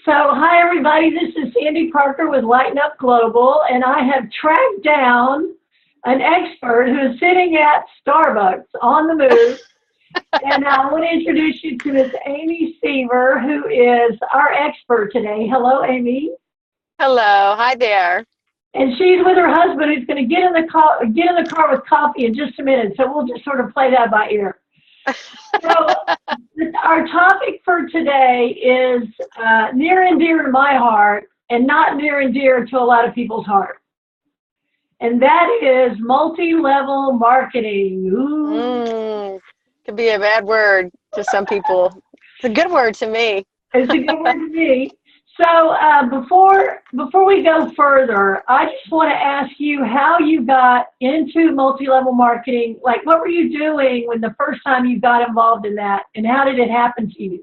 So, hi everybody, this is Sandy Parker with Lighten Up Global, and I have tracked down an expert who is sitting at Starbucks on the move. And I want to introduce you to Miss Amy Sever, who is our expert today. Hello, Amy. Hello, hi there. And she's with her husband, who's going to get in the car with coffee in just a minute. So we'll just sort of play that by ear. So our topic for today is near and dear to my heart, and not near and dear to a lot of people's heart. And that is multi-level marketing. Ooh. Could be a bad word to some people. It's a good word to me. It's a good word to me. So before we go further, I just want to ask you how you got into multi-level marketing. Like, what were you doing when the first time you got involved in that, and how did it happen to you?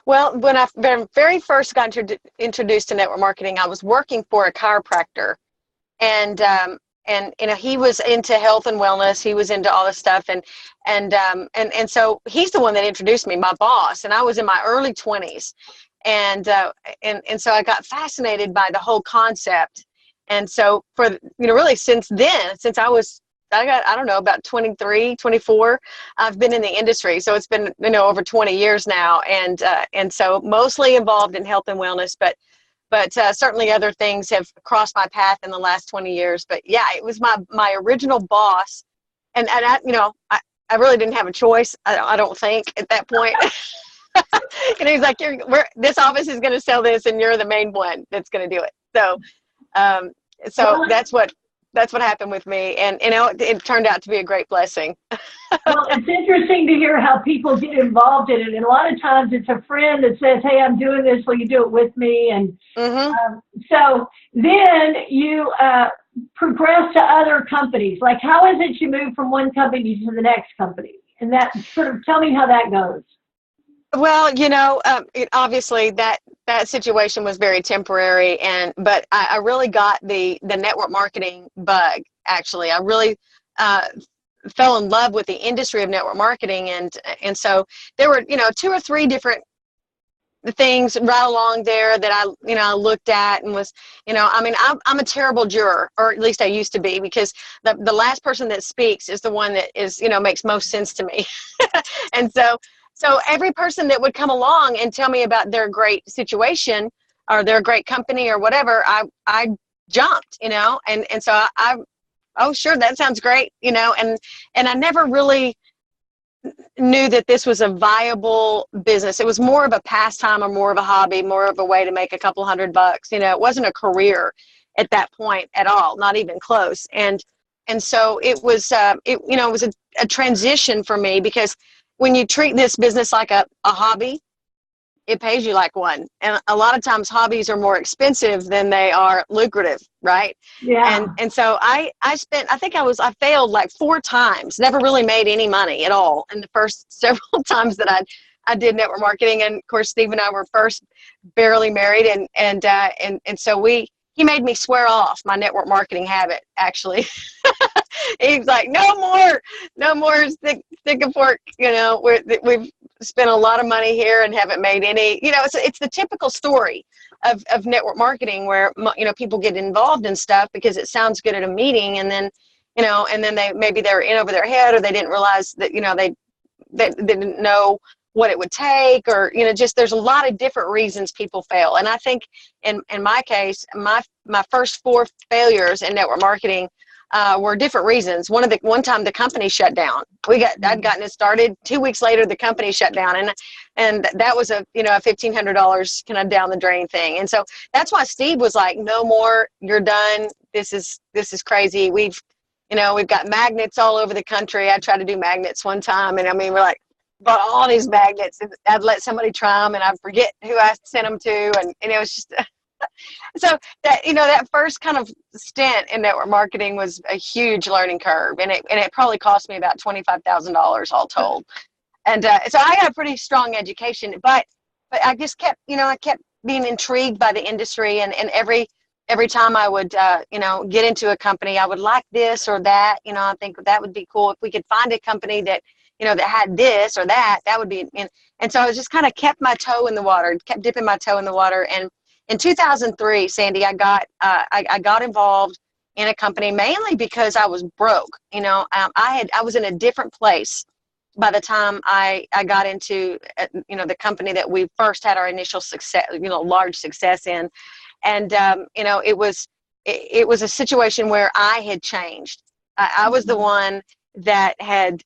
Well, when I very first got introduced to network marketing, I was working for a chiropractor, and you know, he was into health and wellness. He was into all this stuff, and so he's the one that introduced me, my boss, and I was in my early 20s. And so I got fascinated by the whole concept. And so really since then, I don't know, about 23, 24, I've been in the industry. So it's been, over 20 years now. And so mostly involved in health and wellness, but certainly other things have crossed my path in the last 20 years. But yeah, it was my original boss. And I really didn't have a choice. I don't think at that point. And he's like, this office is going to sell this, and you're the main one that's going to do it. So that's what happened with me, and it turned out to be a great blessing. Well, it's interesting to hear how people get involved in it, and a lot of times it's a friend that says, "Hey, I'm doing this. Will you do it with me?" And so then you progress to other companies. Like, how is it you move from one company to the next company? And that sort of tell me how that goes. Well, obviously that situation was very temporary, but I really got the network marketing bug. Actually, I really fell in love with the industry of network marketing, and so there were 2 or 3 different things right along there that I looked at and was I'm a terrible juror, or at least I used to be, because the last person that speaks is the one that is makes most sense to me, and so every person that would come along and tell me about their great situation or their great company or whatever, I jumped, and so oh, sure, that sounds great, and I never really knew that this was a viable business. It was more of a pastime or more of a hobby, more of a way to make a couple $100. It wasn't a career at that point at all, not even close. And so it was, it was a transition for me, because when you treat this business like a hobby, it pays you like one. And a lot of times hobbies are more expensive than they are lucrative, right? Yeah. And so I failed like 4 times, never really made any money at all in the first several times that I did network marketing. And of course, Steve and I were first barely married, and so he made me swear off my network marketing habit, actually. He's like, no more stick and fork. We've spent a lot of money here and haven't made any. It's the typical story of network marketing, where people get involved in stuff because it sounds good at a meeting, and then they're in over their head, or they didn't realize that they didn't know what it would take, or just there's a lot of different reasons people fail. And I think in my case, my first 4 failures in network marketing were different reasons. One time the company shut down. I'd gotten it started. 2 weeks later, the company shut down, and that was a $1,500 kind of down the drain thing. And so that's why Steve was like, "No more. You're done. This is crazy. We've got magnets all over the country." I tried to do magnets one time, and we're like, bought all these magnets, and I'd let somebody try them, and I'd forget who I sent them to, and it was just. So that first kind of stint in network marketing was a huge learning curve, and it probably cost me about $25,000 all told. And so I got a pretty strong education, but I just kept being intrigued by the industry, and every time I would get into a company, I would like this or that. I think that would be cool if we could find a company that that had this or that, that would be, and so I just kind of kept my toe in the water, kept dipping my toe in the water. And in 2003, Sandy, I got involved in a company mainly because I was broke. I was in a different place by the time I got into, the company that we first had our initial success, large success in. And, it was a situation where I had changed. I was the one that had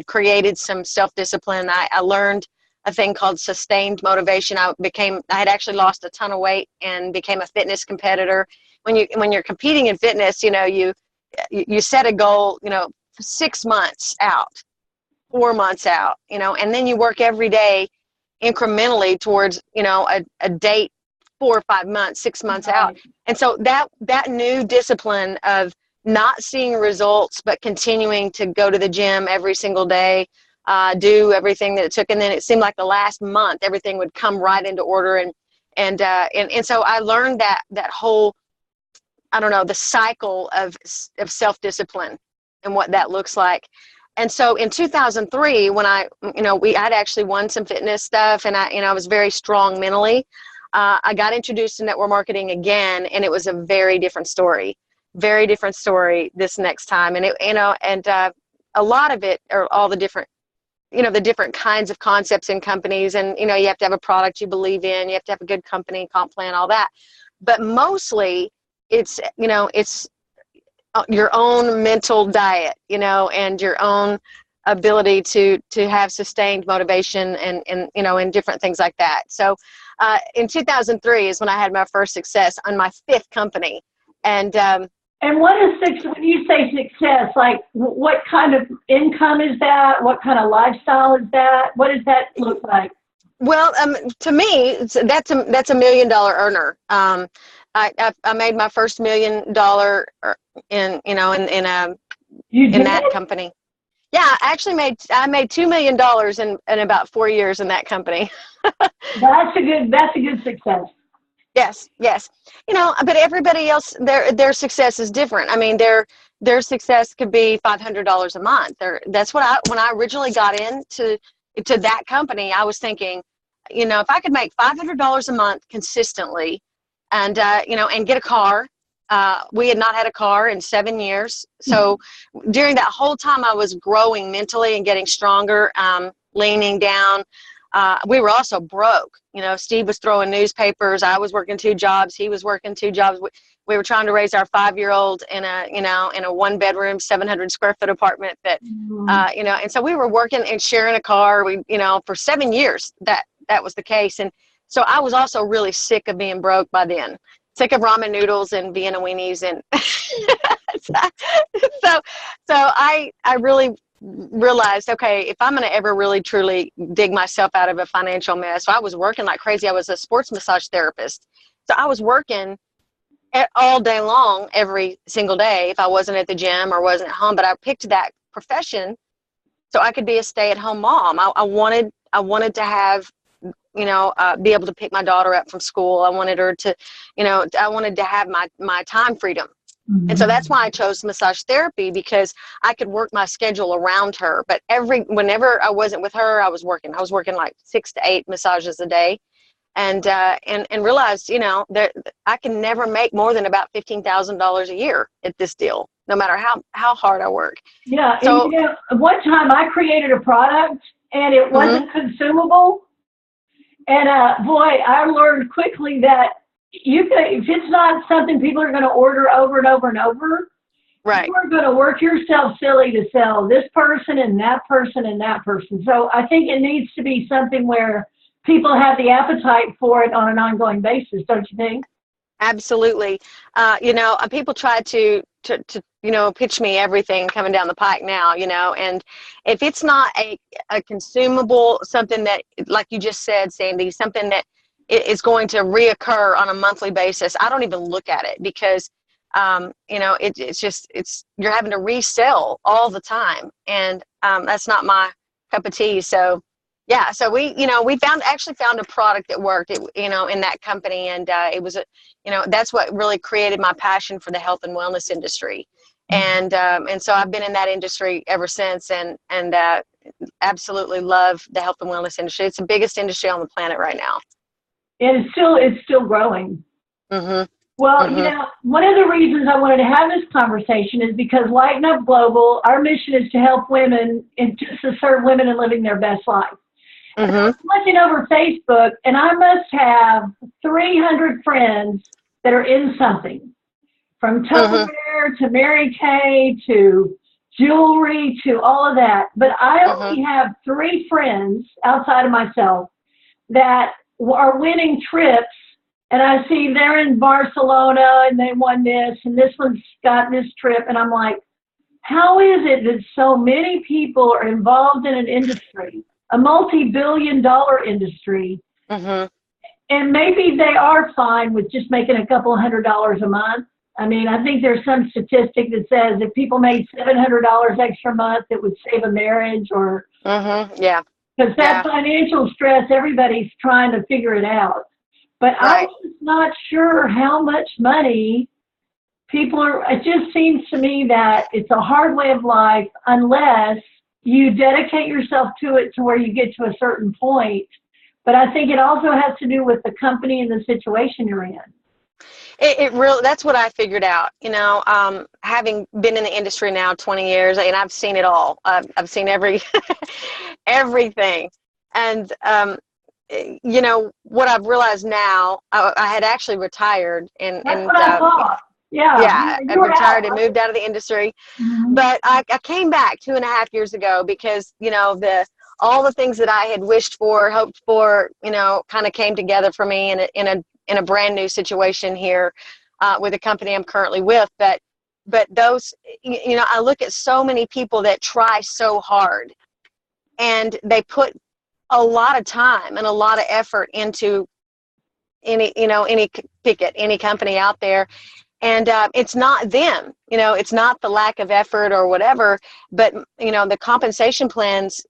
created some self-discipline. I learned a thing called sustained motivation. I had actually lost a ton of weight and became a fitness competitor. When you're competing in fitness, you set a goal, 6 months out, 4 months out, and then you work every day incrementally towards, a date 4 or 5 months, 6 months out. And so that new discipline of not seeing results, but continuing to go to the gym every single day, do everything that it took. And then it seemed like the last month, everything would come right into order. And so I learned that whole, the cycle of self-discipline and what that looks like. And so in 2003, when I'd actually won some fitness stuff, and I was very strong mentally, I got introduced to network marketing again, and it was a very different story this next time. And a lot of it are all the different, the different kinds of concepts in companies. And, you have to have a product you believe in, you have to have a good company, comp plan, all that. But mostly it's your own mental diet, and your own ability to have sustained motivation and different things like that. So in 2003 is when I had my first success on my 5th company. And what is when you say success, like what kind of income is that? What kind of lifestyle is that? What does that look like? Well, to me, that's a $1 million earner. I made my first $1 million in that company. Yeah, I actually made $2 million in about 4 years in that company. That's a good success. Yes. But everybody else, their success is different. I mean, their success could be $500 a month. That's when I originally got into that company, I was thinking, if I could make $500 a month consistently, and and get a car. We had not had a car in 7 years. So during that whole time, I was growing mentally and getting stronger, leaning down. We were also broke. Steve was throwing newspapers. I was working 2 jobs. He was working 2 jobs. We were trying to raise our 5-year-old in a 1-bedroom, 700 square foot apartment that, and so we were working and sharing a car. For 7 years that was the case. And so I was also really sick of being broke by then. Sick of ramen noodles and Vienna weenies, and so I really realized, okay, if I'm going to ever really truly dig myself out of a financial mess, so I was working like crazy. I was a sports massage therapist, so I was working all day long, every single day, if I wasn't at the gym or wasn't at home. But I picked that profession so I could be a stay-at-home mom. I wanted to have, be able to pick my daughter up from school. I wanted her to, I wanted to have my time freedom. Mm-hmm. And so that's why I chose massage therapy, because I could work my schedule around her. But whenever I wasn't with her, I was working like 6 to 8 massages a day, and realized, that I can never make more than about $15,000 a year at this deal, no matter how hard I work. Yeah. So one time I created a product and it wasn't consumable. And boy, I learned quickly that if it's not something people are going to order over and over and over, right, you are going to work yourself silly to sell this person and that person and that person. So I think it needs to be something where people have the appetite for it on an ongoing basis, don't you think? Absolutely. People try to pitch me everything coming down the pike now, and if it's not a consumable, something that, like you just said, Sandy, something that is going to reoccur on a monthly basis, I don't even look at it, because, it's you're having to resell all the time. And that's not my cup of tea. So yeah, so we actually found a product that worked, in that company. And it was that's what really created my passion for the health and wellness industry. And so I've been in that industry ever since. And absolutely love the health and wellness industry. It's the biggest industry on the planet right now. And it's still growing. Mm-hmm. Well, Mm-hmm. one of the reasons I wanted to have this conversation is because Lighten Up Global, our mission is to help women and just to serve women in living their best life. And I was Mm-hmm. looking over Facebook, and I must have 300 friends that are in something, from Mm-hmm. Tupperware to Mary Kay to jewelry to all of that. But I Mm-hmm. only have 3 friends outside of myself that are winning trips, and I see they're in Barcelona and they won this, and this one's got this trip, and I'm like, how is it that so many people are involved in an industry, a multi-billion-dollar industry, Mm-hmm. and maybe they are fine with just making a couple $100 a month? I mean, I think there's some statistic that says if people made $700 extra a month, it would save a marriage, or Mm-hmm. Yeah. because that Yeah. financial stress, everybody's trying to figure it out. But I Right. was not sure how much money people are. It just seems to me that it's a hard way of life unless you dedicate yourself to it to where you get to a certain point. But I think it also has to do with the company and the situation you're in. It really, that's what I figured out, having been in the industry now 20 years, and I've seen it all. I've seen everything. And, what I've realized now, I had actually retired That's what I thought. Yeah, yeah, I you're out. retired and moved out of the industry. Mhm. But I came back 2.5 years ago because, all the things that I had wished for, hoped for, kind of came together for me in a brand new situation here with the company I'm currently with. But those, I look at so many people that try so hard, and they put a lot of time and a lot of effort into any company out there. And it's not them, it's not the lack of effort or whatever, but the compensation plans,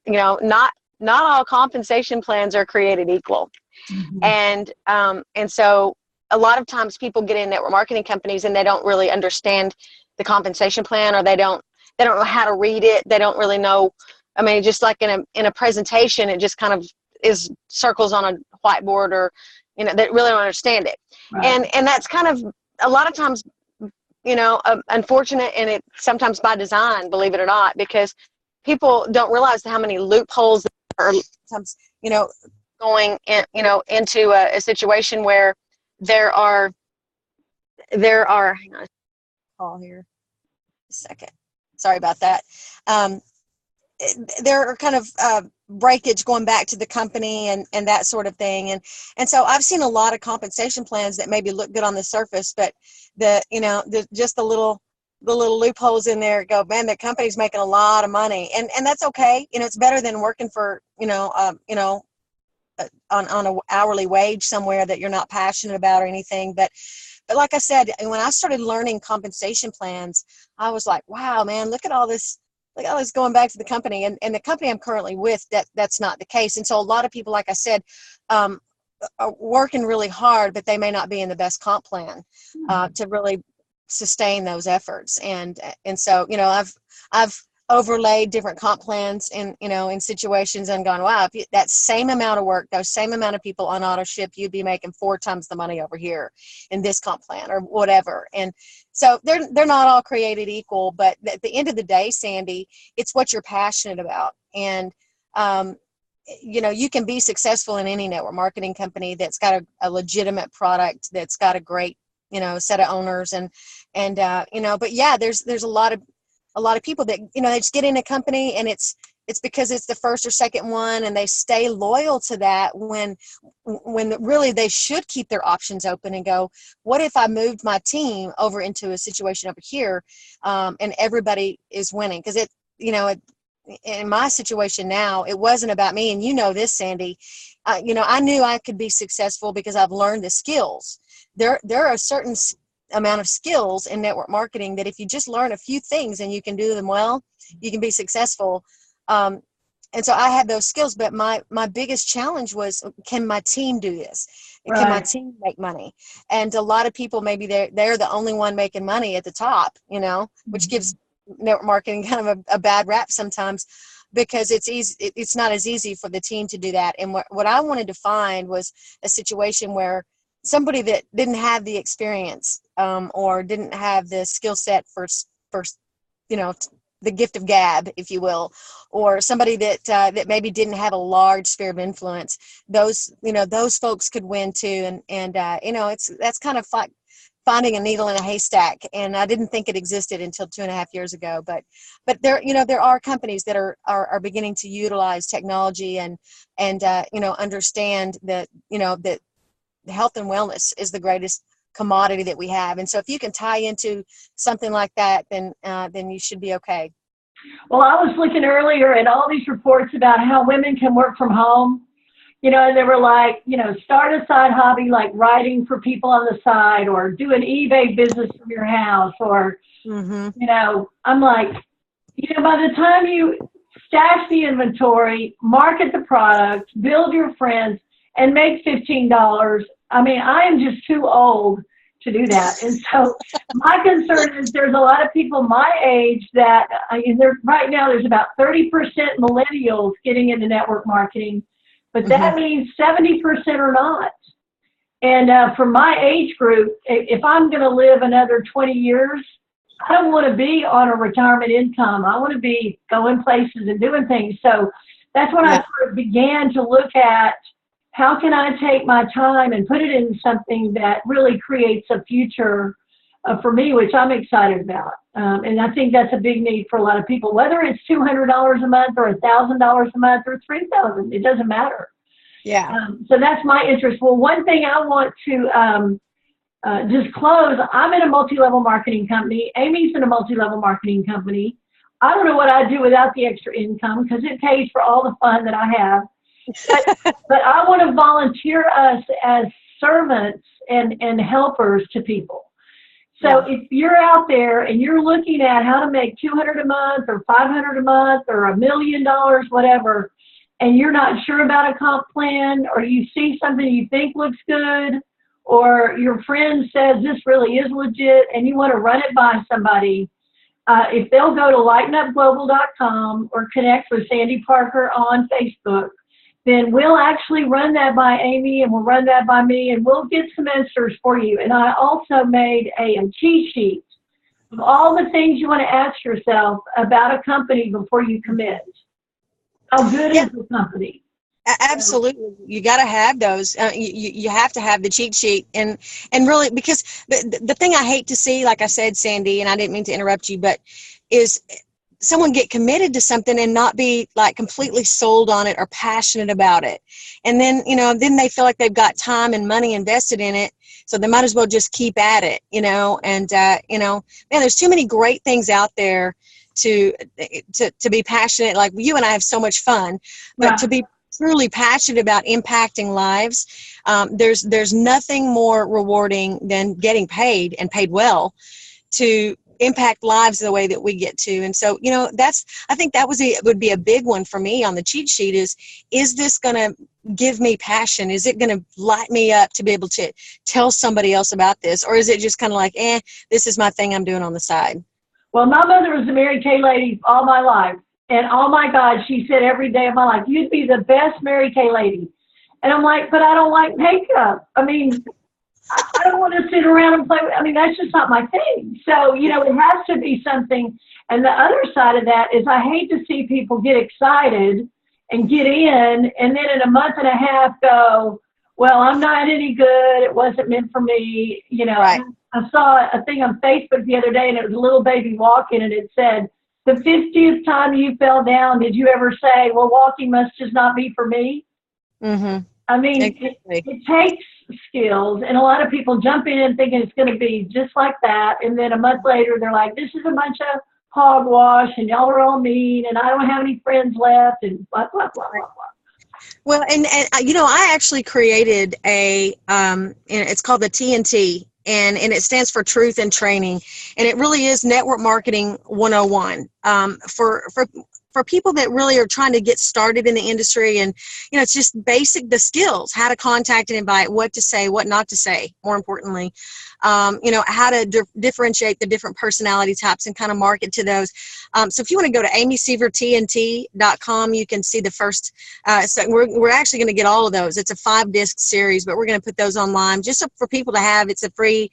not all compensation plans are created equal. Mhm. And so a lot of times people get in network marketing companies and they don't really understand the compensation plan, or they don't know how to read it. They don't really know. I mean, just like in a presentation, it just kind of is circles on a whiteboard, or they really don't understand it. Right. And that's kind of a lot of times, unfortunate, and it sometimes by design, believe it or not, because people don't realize how many loopholes are sometimes, going in, into a situation where there are hang on, call here a second. Sorry about that. Um, there are kind of breakage going back to the company and that sort of thing. And so I've seen a lot of compensation plans that maybe look good on the surface, but just the little loopholes in there go, man, the company's making a lot of money. And that's okay. It's better than working for, on a hourly wage somewhere that you're not passionate about or anything. But like I said, when I started learning compensation plans, I was like, wow, man, look at all this going back to the company. And the company I'm currently with, that's not the case. And so a lot of people, like I said, are working really hard, but they may not be in the best comp plan to really sustain those efforts. And so, I've overlaid different comp plans in situations and gone, wow, if that same amount of work, those same amount of people on auto ship, you'd be making 4 times the money over here in this comp plan or whatever. And so they're not all created equal, but at the end of the day, Sandy, it's what you're passionate about. And, you can be successful in any network marketing company that's got a legitimate product, that's got a great, set of owners and but yeah, there's a lot of people that, they just get in a company and it's because it's the first or second one, and they stay loyal to that when really they should keep their options open and go, what if I moved my team over into a situation over here, and everybody is winning? Because in my situation now, it wasn't about me, and this, Sandy. I knew I could be successful because I've learned the skills. There are a certain amount of skills in network marketing that if you just learn a few things and you can do them well, you can be successful. And so I had those skills, but my biggest challenge was, can my team do this? Right. Can my team make money? And a lot of people, maybe they're the only one making money at the top, which gives network marketing kind of a bad rap sometimes. because it's easy. It's not as easy for the team to do that. And what I wanted to find was a situation where somebody that didn't have the experience, or didn't have the skill set for, you know, the gift of gab, if you will, or somebody that maybe didn't have a large sphere of influence, those, you know, those folks could win too. And you know, that's kind of like finding a needle in a haystack. And I didn't think it existed until 2.5 years ago, but there, you know, there are companies that are beginning to utilize technology and you know, understand that, you know, that health and wellness is the greatest commodity that we have. And so if you can tie into something like that, then you should be okay. Well, I was looking earlier at all these reports about how women can work from home, you know, and they were like, you know, start a side hobby like writing for people on the side, or do an eBay business from your house, or, you know, I'm like, you know, by the time you stash the inventory, market the product, build your friends, and make $15, I mean, I am just too old to do that. And so my concern is there's a lot of people my age that, right now there's about 30% millennials getting into network marketing, but that means 70% are not. And for my age group, if I'm going to live another 20 years, I don't want to be on a retirement income. I want to be going places and doing things. So that's when I sort of began to look at, how can I take my time and put it in something that really creates a future for me, which I'm excited about. And I think that's a big need for a lot of people, whether it's $200 a month or $1,000 a month or $3,000, it doesn't matter. Yeah. So that's my interest. Well, one thing I want to disclose, I'm in a multi-level marketing company. Amy's in a multi-level marketing company. I don't know what I'd do without the extra income, because it pays for all the fun that I have. But I want to volunteer us as servants and helpers to people. So if you're out there and you're looking at how to make $200 a month or $500 a month or $1 million, whatever, and you're not sure about a comp plan, or you see something you think looks good, or your friend says this really is legit and you want to run it by somebody, if they'll go to lightenupglobal.com or connect with Sandy Parker on Facebook, then we'll actually run that by Amy, and we'll run that by me, and we'll get some answers for you. And I also made a cheat sheet of all the things you want to ask yourself about a company before you commit. How good is the company? Absolutely. You got to have those. You have to have the cheat sheet. And really, because the thing I hate to see, like I said, Sandy, and I didn't mean to interrupt you, but is someone get committed to something and not be like completely sold on it or passionate about it. And then, you know, then they feel like they've got time and money invested in it, so they might as well just keep at it, you know. And, you know, man, there's too many great things out there to be passionate. Like you and I have so much fun, but to be truly passionate about impacting lives, there's nothing more rewarding than getting paid, and paid well, to impact lives the way that we get to. And so, you know, I think that would be a big one for me on the cheat sheet is this going to give me passion? Is it going to light me up to be able to tell somebody else about this? Or is it just kind of like, this is my thing I'm doing on the side? Well, my mother was a Mary Kay lady all my life. And oh my God, she said every day of my life, you'd be the best Mary Kay lady. And I'm like, but I don't like makeup. I mean, I don't want to sit around and play. I mean, that's just not my thing. So, you know, it has to be something. And the other side of that is I hate to see people get excited and get in, and then in a month and a half go, well, I'm not any good. It wasn't meant for me. You know, right. I saw a thing on Facebook the other day, and it was a little baby walking, and it said, the 50th time you fell down, did you ever say, well, walking must just not be for me? I mean, exactly. it takes skills, and a lot of people jump in thinking it's going to be just like that, and then a month later they're like, this is a bunch of hogwash, and y'all are all mean, and I don't have any friends left, and blah, blah, blah, blah, blah. Well, and you know, I actually created and it's called the TNT, and it stands for Truth and Training, and it really is Network Marketing 101. For for people that really are trying to get started in the industry. And, it's just the skills, how to contact and invite, what to say, what not to say, more importantly, how to differentiate the different personality types and kind of market to those. So if you want to go to amysevertnt.com, you can see the first, so we're actually going to get all of those. It's a 5-disc series, but we're going to put those online just for people to have. It's a free,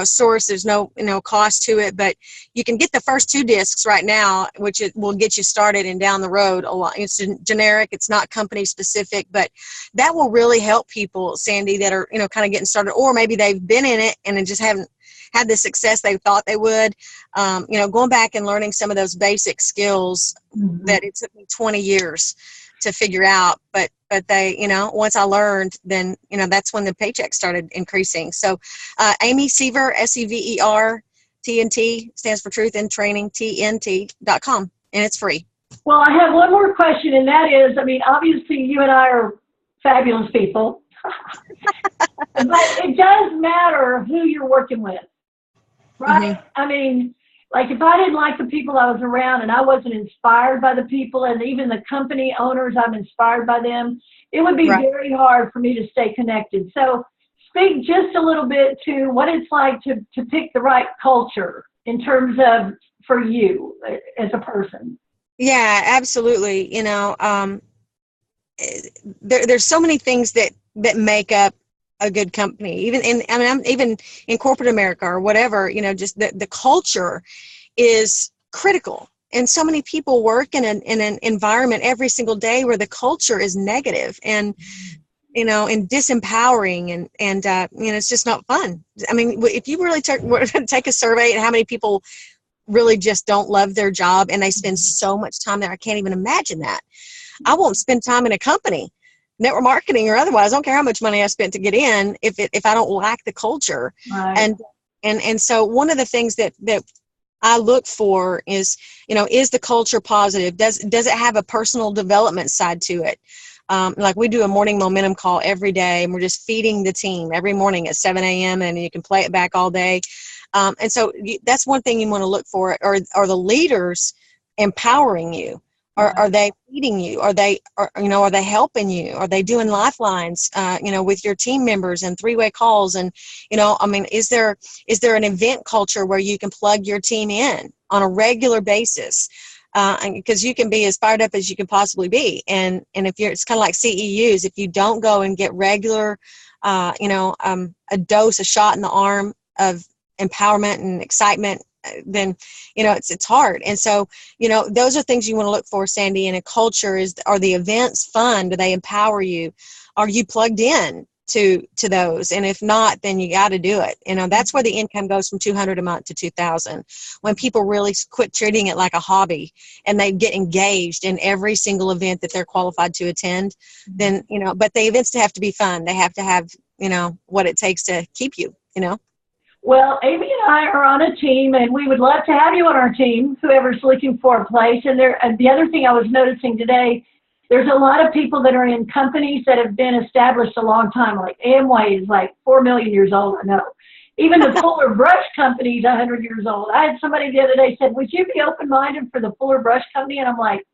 source. There's no, cost to it, but you can get the first 2 discs right now, which will get you started and down the road a lot. It's generic. It's not company specific, but that will really help people, Sandy, that are, kind of getting started, or maybe they've been in it and just haven't had the success they thought they would. Going back and learning some of those basic skills that it took me 20 years to figure out, but they, once I learned, then, that's when the paycheck started increasing. So, Amy Sever, Sever, TNT stands for Truth in Training, TNT.com, and it's free. Well, I have one more question, and that is, obviously you and I are fabulous people, but it does matter who you're working with, right? Mm-hmm. Like if I didn't like the people I was around and I wasn't inspired by the people and even the company owners, I'm inspired by them, it would be very hard for me to stay connected. So speak just a little bit to what it's like to pick the right culture in terms of for you as a person. Yeah, absolutely. There's so many things that make up a good company, even in corporate America or whatever, just the culture is critical. And so many people work in an environment every single day where the culture is negative and, and disempowering and it's just not fun. If you really take a survey and how many people really just don't love their job and they spend so much time there, I can't even imagine that. I won't spend time in a company, network marketing or otherwise. I don't care how much money I spent to get in if I don't like the culture. Right. And so one of the things that I look for is, is the culture positive? Does it have a personal development side to it? Like we do a morning momentum call every day, and we're just feeding the team every morning at 7 a.m. and you can play it back all day. And so that's one thing you want to look for. Are the leaders empowering you? Are they feeding you? Are they helping you? Are they doing lifelines, with your team members and 3-way calls? And, is there an event culture where you can plug your team in on a regular basis? Because you can be as fired up as you can possibly be. And if it's kind of like CEUs, if you don't go and get regular, a shot in the arm of empowerment and excitement, then it's hard. And so those are things you want to look for, Sandy, in a culture. Are the events fun? Do they empower you? Are you plugged in to those? And if not, then you got to do it. That's where the income goes from $200 a month to $2,000. When people really quit treating it like a hobby and they get engaged in every single event that they're qualified to attend, then but the events have to be fun. They have to have what it takes to keep you. Well, Amy and I are on a team, and we would love to have you on our team, whoever's looking for a place. And the other thing I was noticing today, there's a lot of people that are in companies that have been established a long time. Like Amway is like 4 million years old, I know. Even the Fuller Brush Company is 100 years old. I had somebody the other day said, would you be open-minded for the Fuller Brush Company? And I'm like,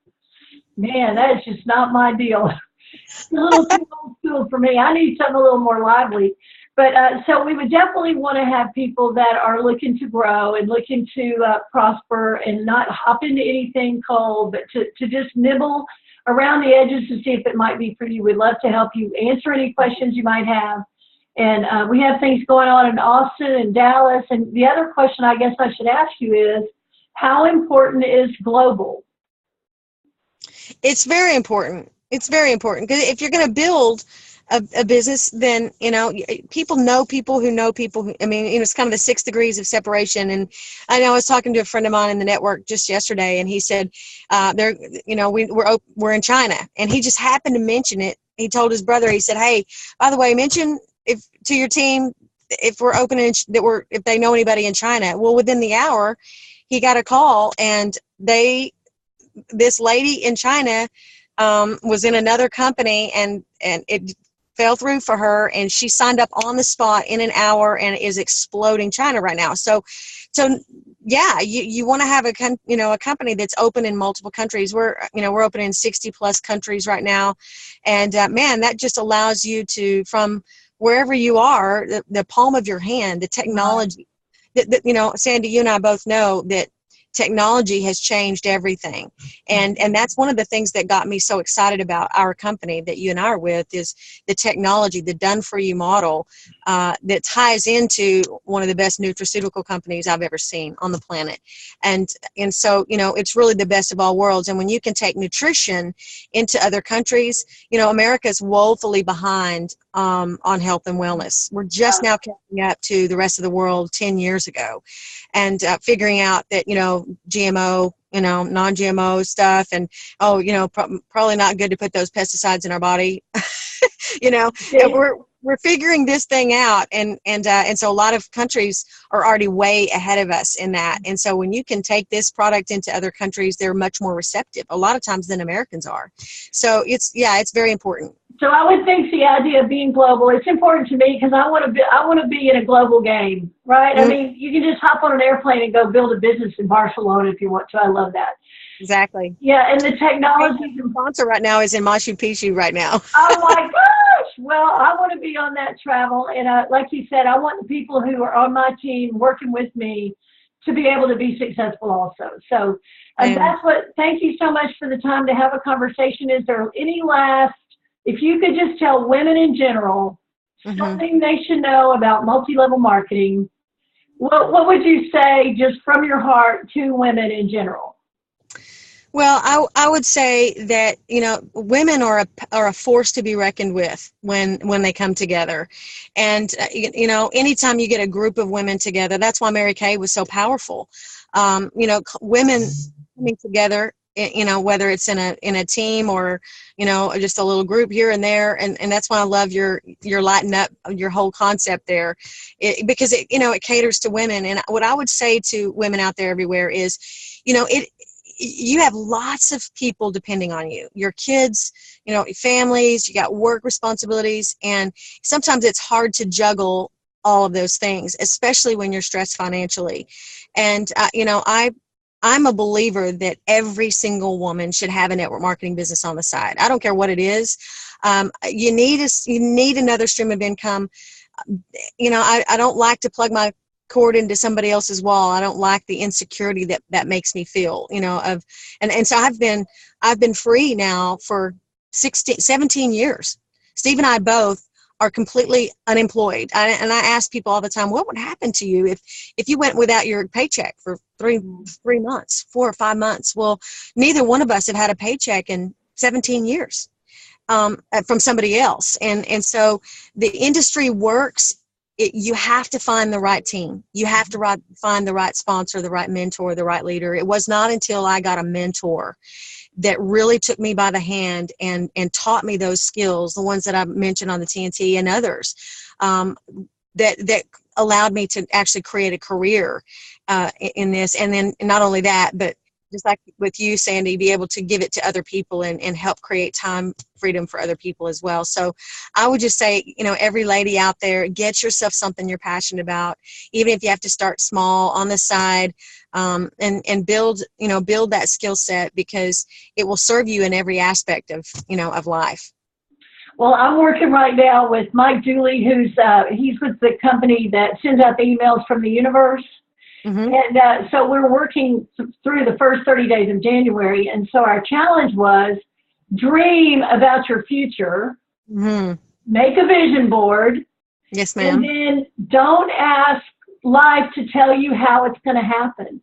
man, that is just not my deal. It's a little too old school for me. I need something a little more lively. But so we would definitely want to have people that are looking to grow and looking to prosper and not hop into anything cold, but to just nibble around the edges to see if it might be for you. We'd love to help you answer any questions you might have. And we have things going on in Austin and Dallas. And the other question I guess I should ask you is, how important is global? It's very important. It's very important because if you're going to build a business, then people know people who know people who, it's kind of the 6 degrees of separation. And I know I was talking to a friend of mine in the network just yesterday, and he said we're in China, and he just happened to mention it. He told his brother, he said, hey, by the way, mention to your team if we're opening if they know anybody in China. Well, within the hour he got a call, and this lady in China was in another company, and it fell through for her, and she signed up on the spot in an hour and is exploding China right now. So yeah, you want to have a company that's open in multiple countries. We're open in 60 plus countries right now. And man, that just allows you to, from wherever you are, the palm of your hand, the technology Sandy, you and I both know that technology has changed everything. And that's one of the things that got me so excited about our company that you and I are with, is the technology, the done for you model, that ties into one of the best nutraceutical companies I've ever seen on the planet. And so, it's really the best of all worlds. And when you can take nutrition into other countries, America's woefully behind on health and wellness. We're just now catching up to the rest of the world 10 years ago, and figuring out that, GMO, non-GMO stuff, and probably not good to put those pesticides in our body. We're figuring this thing out, and so a lot of countries are already way ahead of us in that. And so when you can take this product into other countries, they're much more receptive a lot of times than Americans are. So it's very important. So I would think the idea of being global, it's important to me because I want to be in a global game, right? Mm-hmm. I mean, you can just hop on an airplane and go build a business in Barcelona if you want to. I love that. Exactly. Yeah, and the technology sponsor right now is in Machu Picchu right now. Oh my gosh! Well, I want to be on that travel, and like you said, I want the people who are on my team working with me to be able to be successful also. So, and thank you so much for the time to have a conversation. Is there any last, if you could just tell women in general something they should know about multi-level marketing, what would you say just from your heart to women in general? Well, I would say that, women are a force to be reckoned with when they come together. And, anytime you get a group of women together, that's why Mary Kay was so powerful. Women coming together, whether it's in a team or, just a little group here and there. And that's why I love your lighten up, your whole concept there, because it caters to women. And what I would say to women out there everywhere is, you have lots of people depending on you, your kids, families, you got work responsibilities. And sometimes it's hard to juggle all of those things, especially when you're stressed financially. And, I'm a believer that every single woman should have a network marketing business on the side. I don't care what it is. You need another stream of income. I don't like to plug my cord into somebody else's wall. I don't like the insecurity that makes me feel, and so I've been free now for 17 years. Steve and I both are completely unemployed. And I ask people all the time, what would happen to you if you went without your paycheck for 3 months, 4 or 5 months? Well, neither one of us have had a paycheck in 17 years from somebody else. And so the industry works. You have to find the right team. You have to find the right sponsor, the right mentor, the right leader. It was not until I got a mentor that really took me by the hand and taught me those skills, the ones that I mentioned on the TNT and others, that allowed me to actually create a career in this. And then not only that, but just like with you, Sandy, be able to give it to other people and help create time freedom for other people as well. So I would just say, every lady out there, get yourself something you're passionate about, even if you have to start small on the side, and build that skill set, because it will serve you in every aspect of life. Well, I'm working right now with Mike Dooley, he's with the company that sends out the emails from the universe. Mm-hmm. And so we're working through the first 30 days of January. And so our challenge was dream about your future, make a vision board. Yes, ma'am. And then don't ask life to tell you how it's going to happen.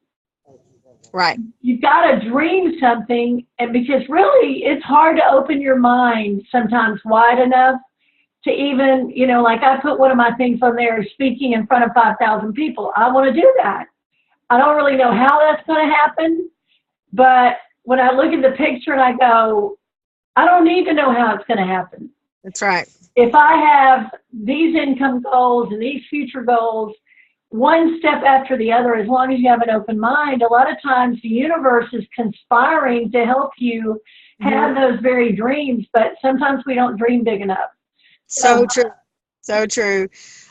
Right. You've got to dream something. And because really it's hard to open your mind sometimes wide enough to even, like I put one of my things on there, speaking in front of 5,000 people. I want to do that. I don't really know how that's going to happen, but when I look at the picture and I go, I don't need to know how it's going to happen. That's right. If I have these income goals and these future goals, one step after the other, as long as you have an open mind, a lot of times the universe is conspiring to help you have those very dreams, but sometimes we don't dream big enough. So true. So true.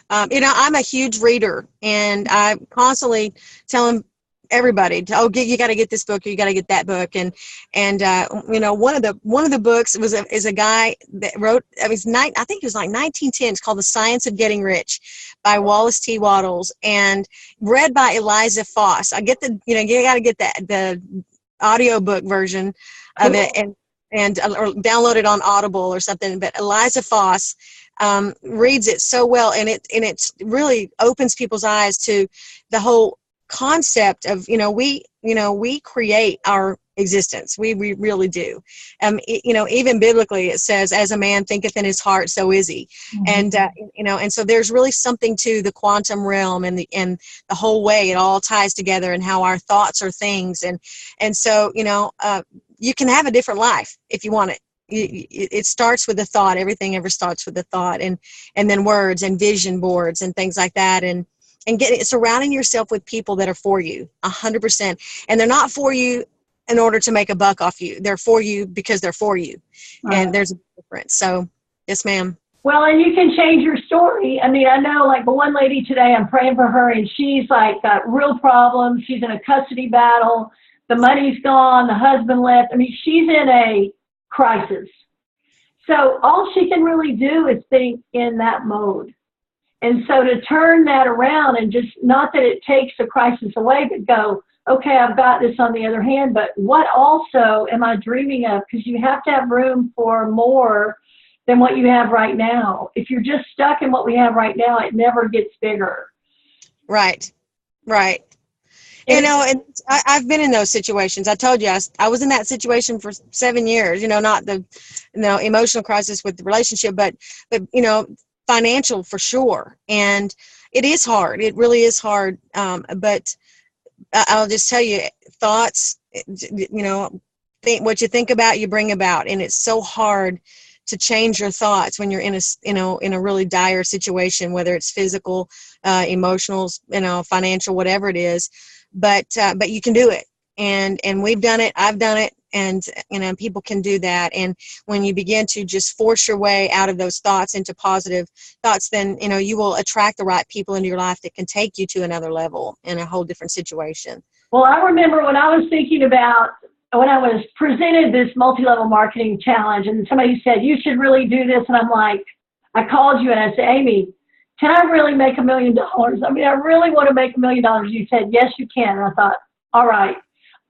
I'm a huge reader, and I constantly tell them, everybody, you got to get this book, or you got to get that book. And you know, one of the books is a guy that wrote, I think it was like 1910. It's called The Science of Getting Rich by Wallace T. Wattles, and read by Eliza Foss. I get you got to get the audiobook version of it, and or download it on Audible or something. But Eliza Foss reads it so well, and it really opens people's eyes to the whole concept of, we create our existence. We really do. Even biblically it says, as a man thinketh in his heart, so is he. Mm-hmm. And so there's really something to the quantum realm and the whole way it all ties together, and how our thoughts are things. And so, you can have a different life if you want it. It starts with a thought. Everything ever starts with a thought, and then words and vision boards and things like that. And surrounding yourself with people that are for you 100%. And they're not for you in order to make a buck off you. They're for you because they're for you. And there's a difference. So, yes, ma'am. Well, and you can change your story. I mean, I know like the one lady today, I'm praying for her, and she's like got real problems. She's in a custody battle. The money's gone. The husband left. I mean, she's in a crisis. So all she can really do is think in that mode. And so to turn that around, and just, not that it takes the crisis away, but go, okay, I've got this on the other hand, but what also am I dreaming of? Because you have to have room for more than what you have right now. If you're just stuck in what we have right now, it never gets bigger. Right. And I've been in those situations. I told you, I was in that situation for 7 years, not the emotional crisis with the relationship, but financial for sure. And it is hard. It really is hard. But I'll just tell you, thoughts, think what you think about, you bring about. And it's so hard to change your thoughts when you're in a really dire situation, whether it's physical, emotional, financial, whatever it is. But you can do it. And we've done it. I've done it. And, people can do that. And when you begin to just force your way out of those thoughts into positive thoughts, then, you will attract the right people into your life that can take you to another level in a whole different situation. Well, I remember when I was thinking about, when I was presented this multi-level marketing challenge, and somebody said, you should really do this. And I'm like, I called you and I said, Amy, can I really make $1 million? I mean, I really want to make $1 million. You said, yes, you can. And I thought, all right.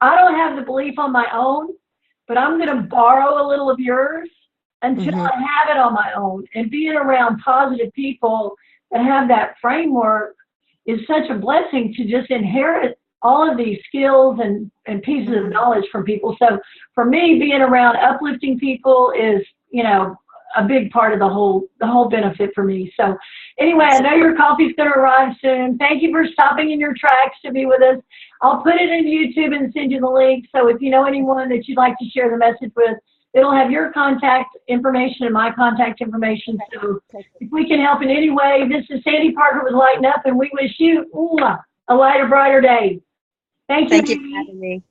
I don't have the belief on my own, but I'm going to borrow a little of yours until I have it on my own. And being around positive people that have that framework is such a blessing, to just inherit all of these skills and pieces of knowledge from people. So for me, being around uplifting people is, a big part of the whole benefit for me. So anyway, I know your coffee's going to arrive soon. Thank you for stopping in your tracks to be with us. I'll put it in YouTube and send you the link. So if you know anyone that you'd like to share the message with, it'll have your contact information and my contact information. So if we can help in any way, this is Sandy Parker with Lighten Up, and we wish you a lighter, brighter day. Thank you for having me.